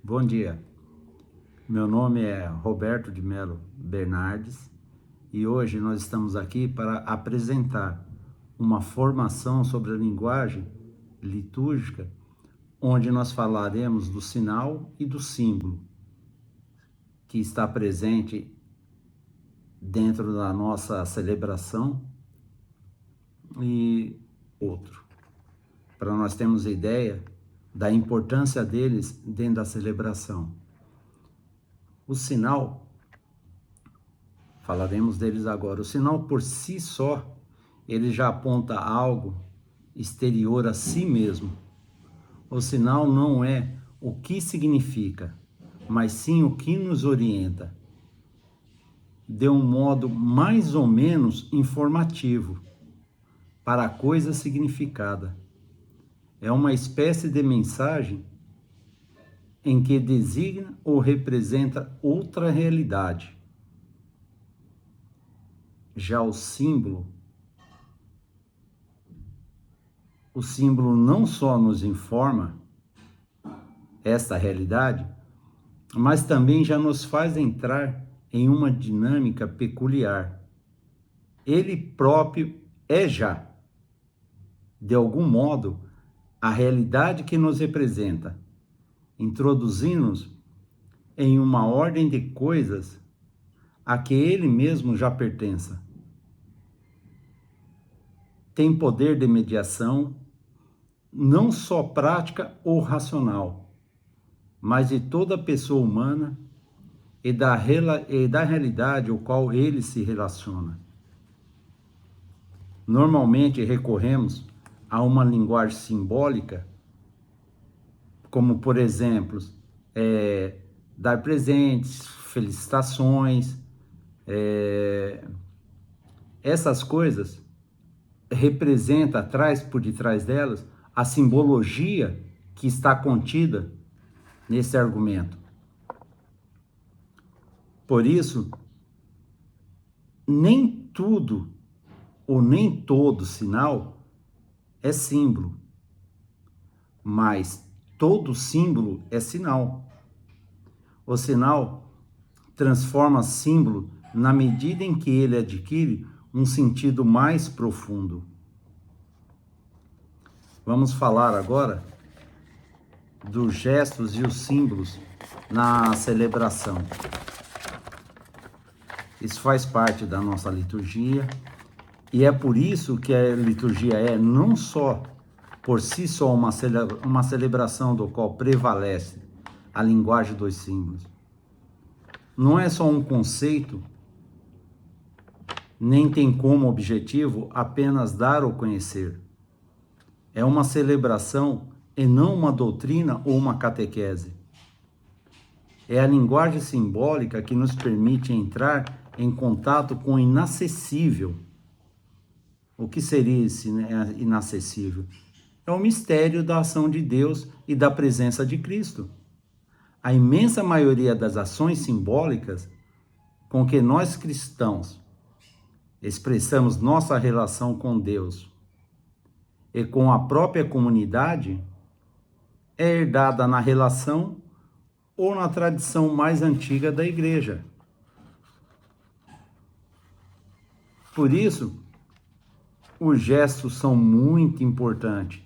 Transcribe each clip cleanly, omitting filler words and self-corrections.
Bom dia, meu nome é Roberto de Melo Bernardes e hoje nós estamos aqui para apresentar uma formação sobre a linguagem litúrgica, onde nós falaremos do sinal e do símbolo que está presente dentro da nossa celebração e outro, para nós termos ideia da importância deles dentro da celebração. O sinal, falaremos deles agora. O sinal por si só, ele já aponta algo exterior a si mesmo. O sinal não é o que significa, mas sim o que nos orienta, de um modo mais ou menos informativo para a coisa significada. É uma espécie de mensagem em que designa ou representa outra realidade. Já o símbolo não só nos informa esta realidade, mas também já nos faz entrar em uma dinâmica peculiar. Ele próprio é já, de algum modo, a realidade que nos representa, introduzindo-nos em uma ordem de coisas a que ele mesmo já pertença. Tem poder de mediação, não só prática ou racional, mas de toda pessoa humana e da realidade ao qual ele se relaciona. Normalmente recorremos a uma linguagem simbólica, como por exemplo, dar presentes, felicitações, essas coisas representa, traz por detrás delas a simbologia que está contida nesse argumento. Por isso, nem tudo ou nem todo sinal é símbolo, mas todo símbolo é sinal. O sinal transforma símbolo na medida em que ele adquire um sentido mais profundo. Vamos falar agora dos gestos e os símbolos na celebração. Isso faz parte da nossa liturgia e é por isso que a liturgia é não só por si só uma celebração do qual prevalece a linguagem dos símbolos. Não é só um conceito, nem tem como objetivo apenas dar ou conhecer. É uma celebração e não uma doutrina ou uma catequese. É a linguagem simbólica que nos permite entrar em contato com o inacessível. O que seria esse inacessível? É o mistério da ação de Deus e da presença de Cristo. A imensa maioria das ações simbólicas com que nós cristãos expressamos nossa relação com Deus e com a própria comunidade é herdada na relação ou na tradição mais antiga da igreja. Por isso, os gestos são muito importantes.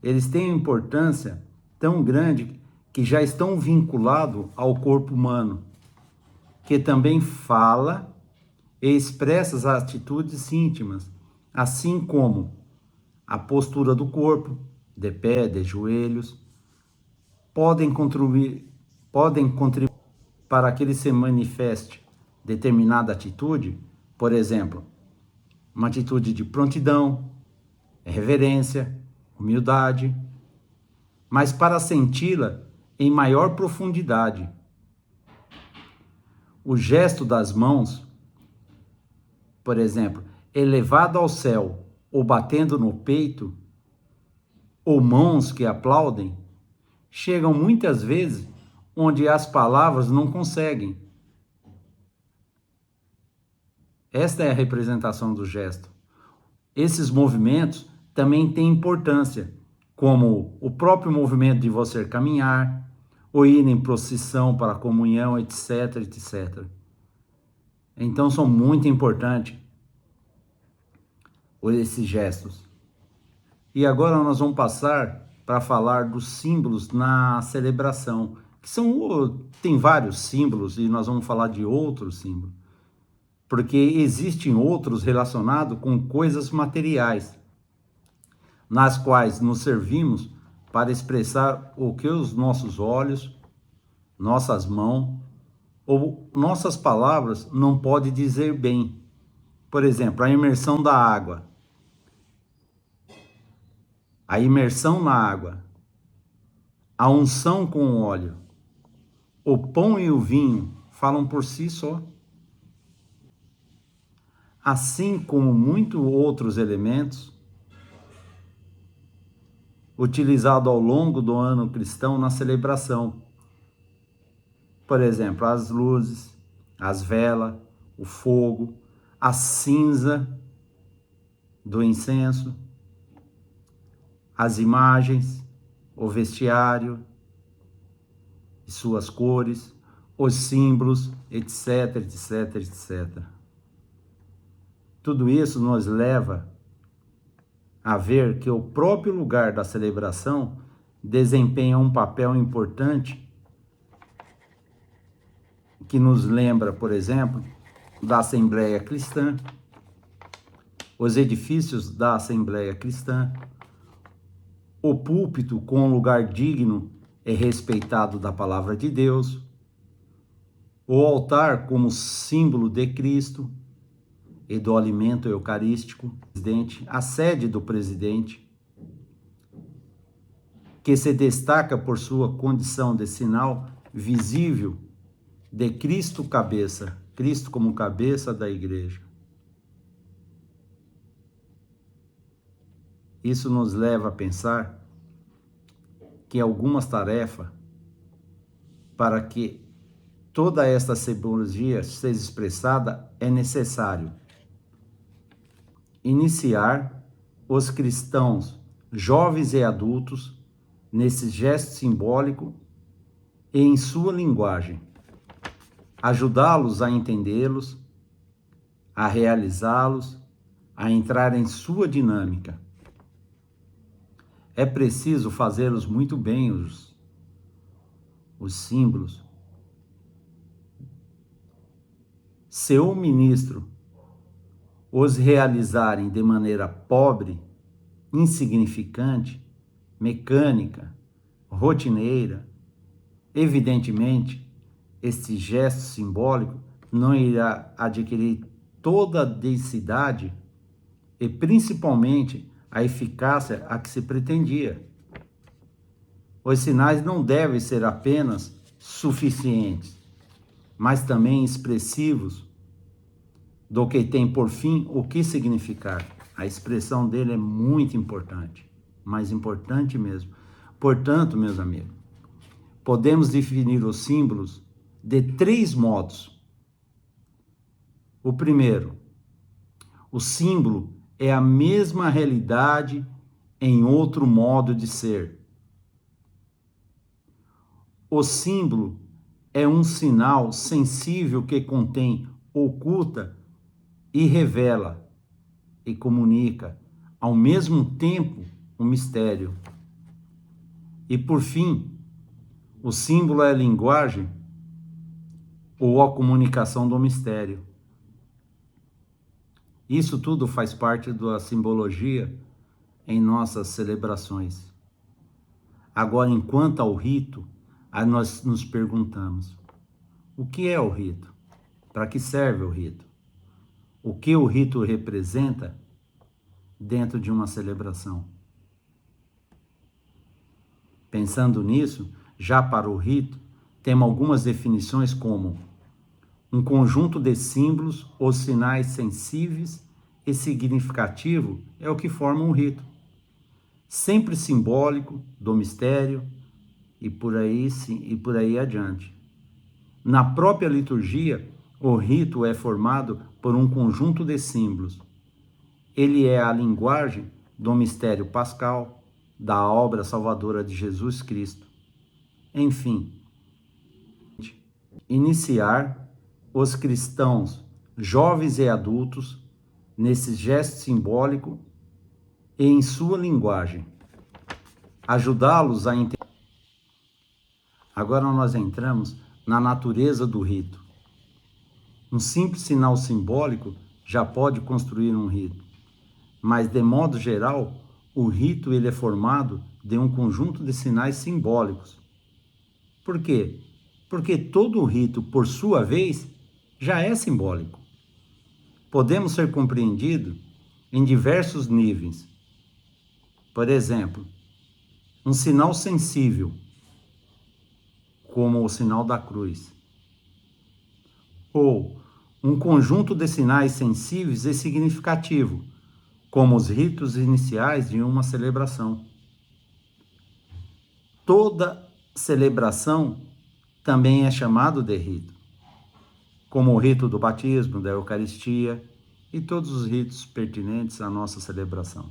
Eles têm uma importância tão grande que já estão vinculados ao corpo humano, que também fala e expressa as atitudes íntimas, assim como a postura do corpo, de pé, de joelhos, podem contribuir para que ele se manifeste determinada atitude, por exemplo, uma atitude de prontidão, reverência, humildade, mas para senti-la em maior profundidade. O gesto das mãos, por exemplo, elevado ao céu ou batendo no peito, ou mãos que aplaudem, chegam muitas vezes onde as palavras não conseguem. Esta é a representação do gesto. Esses movimentos também têm importância, como o próprio movimento de você caminhar, ou ir em procissão para a comunhão, etc, etc. Então são muito importantes esses gestos. E agora nós vamos passar para falar dos símbolos na celebração, que tem vários símbolos e nós vamos falar de outros símbolos, porque existem outros relacionados com coisas materiais, nas quais nos servimos para expressar o que os nossos olhos, nossas mãos ou nossas palavras não podem dizer bem. Por exemplo, a imersão da água. A imersão na água, a unção com o óleo, o pão e o vinho falam por si só. Assim como muitos outros elementos utilizados ao longo do ano cristão na celebração. Por exemplo, as luzes, as velas, o fogo, a cinza do incenso, as imagens, o vestiário e suas cores, os símbolos, etc, etc, etc. Tudo isso nos leva a ver que o próprio lugar da celebração desempenha um papel importante que nos lembra, por exemplo, da Assembleia Cristã, os edifícios da Assembleia Cristã, o púlpito com lugar digno e respeitado da palavra de Deus, o altar como símbolo de Cristo e do alimento eucarístico, a sede do presidente, que se destaca por sua condição de sinal visível de Cristo cabeça, Cristo como cabeça da igreja. Isso nos leva a pensar que algumas tarefas, para que toda esta simbologia seja expressada, é necessário iniciar os cristãos, jovens e adultos, nesse gesto simbólico e em sua linguagem, ajudá-los a entendê-los, a realizá-los, a entrar em sua dinâmica. É preciso fazê-los muito bem, os símbolos. Se o ministro os realizarem de maneira pobre, insignificante, mecânica, rotineira, evidentemente, este gesto simbólico não irá adquirir toda a densidade e principalmente a eficácia a que se pretendia. Os sinais não devem ser apenas suficientes, mas também expressivos do que tem por fim o que significar. A expressão dele é muito importante, mais importante mesmo. Portanto, meus amigos, podemos definir os símbolos de 3 modos. O primeiro, o símbolo é a mesma realidade em outro modo de ser. O símbolo é um sinal sensível que contém, oculta e revela e comunica ao mesmo tempo um mistério. E por fim, o símbolo é a linguagem ou a comunicação do mistério. Isso tudo faz parte da simbologia em nossas celebrações. Agora, enquanto ao rito, aí nós nos perguntamos: o que é o rito? Para que serve o rito? O que o rito representa dentro de uma celebração? Pensando nisso, já para o rito, temos algumas definições como um conjunto de símbolos ou sinais sensíveis e significativo é o que forma um rito. Sempre simbólico do mistério e por aí adiante. Na própria liturgia, o rito é formado por um conjunto de símbolos. Ele é a linguagem do mistério pascal, da obra salvadora de Jesus Cristo. Enfim, iniciar os cristãos, jovens e adultos, nesse gesto simbólico e em sua linguagem, ajudá-los a entender. Agora nós entramos na natureza do rito. Um simples sinal simbólico já pode construir um rito, mas de modo geral, o rito ele é formado de um conjunto de sinais simbólicos. Por quê? Porque todo rito, por sua vez, já é simbólico. Podemos ser compreendidos em diversos níveis. Por exemplo, um sinal sensível, como o sinal da cruz, ou um conjunto de sinais sensíveis e significativo, como os ritos iniciais de uma celebração. Toda celebração também é chamado de rito, como o rito do batismo, da Eucaristia e todos os ritos pertinentes à nossa celebração.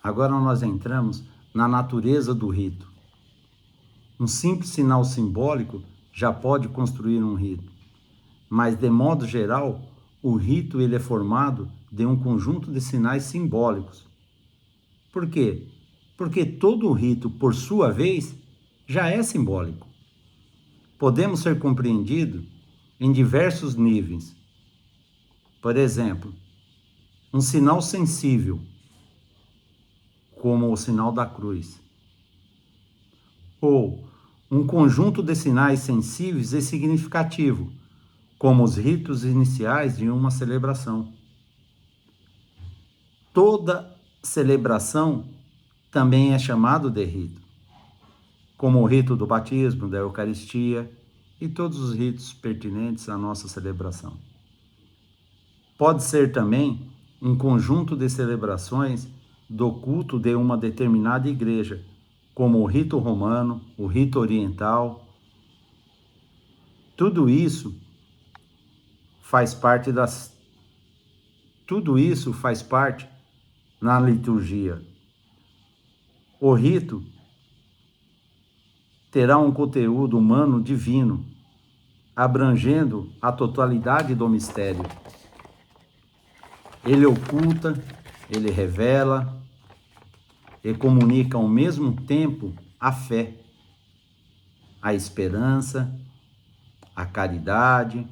Agora nós entramos na natureza do rito. Um simples sinal simbólico já pode construir um rito, mas de modo geral, o rito ele é formado de um conjunto de sinais simbólicos. Por quê? Porque todo rito, por sua vez, já é simbólico. Podemos ser compreendidos em diversos níveis. Por exemplo, um sinal sensível, como o sinal da cruz, ou um conjunto de sinais sensíveis e significativos, como os ritos iniciais de uma celebração. Toda celebração também é chamado de rito, como o rito do batismo, da Eucaristia e todos os ritos pertinentes à nossa celebração. Pode ser também um conjunto de celebrações do culto de uma determinada igreja, como o rito romano, o rito oriental. Tudo isso faz parte na liturgia. O rito terá um conteúdo humano divino, abrangendo a totalidade do mistério. Ele oculta, ele revela e comunica ao mesmo tempo a fé, a esperança, a caridade,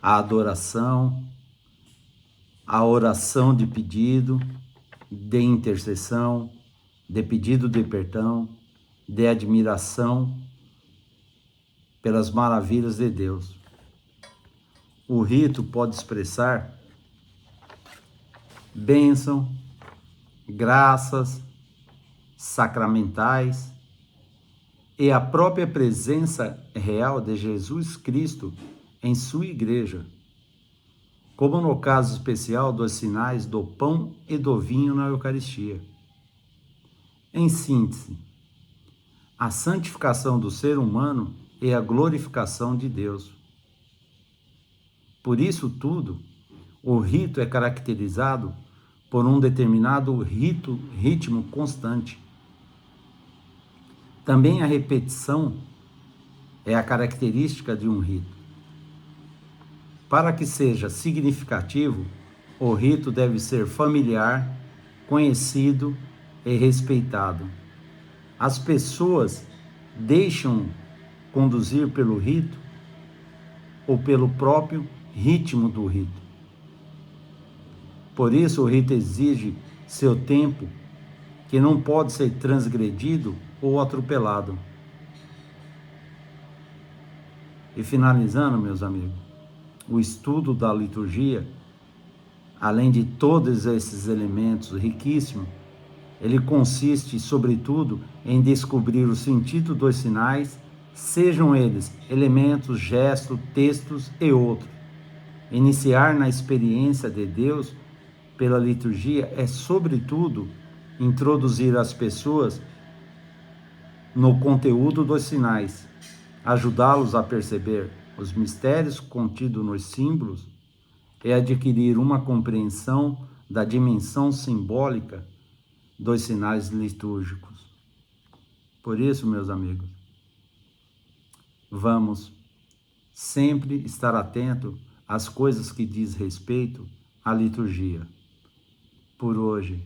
a adoração, a oração de pedido, de intercessão, de pedido de perdão, de admiração pelas maravilhas de Deus. O rito pode expressar bênção, graças sacramentais e a própria presença real de Jesus Cristo em sua igreja, como no caso especial dos sinais do pão e do vinho na Eucaristia. Em síntese, a santificação do ser humano e a glorificação de Deus. Por isso tudo, o rito é caracterizado por um determinado ritmo constante. Também a repetição é a característica de um rito. Para que seja significativo, o rito deve ser familiar, conhecido e respeitado. As pessoas deixam conduzir pelo rito ou pelo próprio ritmo do rito. Por isso, o rito exige seu tempo, que não pode ser transgredido ou atropelado. E finalizando, meus amigos, o estudo da liturgia, além de todos esses elementos riquíssimos, ele consiste, sobretudo, em descobrir o sentido dos sinais, sejam eles elementos, gestos, textos e outros. Iniciar na experiência de Deus pela liturgia é, sobretudo, introduzir as pessoas no conteúdo dos sinais, ajudá-los a perceber os mistérios contidos nos símbolos e adquirir uma compreensão da dimensão simbólica dos sinais litúrgicos. Por isso, meus amigos, vamos sempre estar atento às coisas que diz respeito à liturgia. Por hoje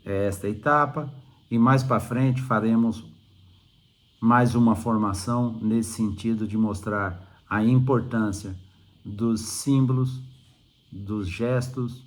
é esta etapa e mais para frente faremos mais uma formação nesse sentido de mostrar a importância dos símbolos, dos gestos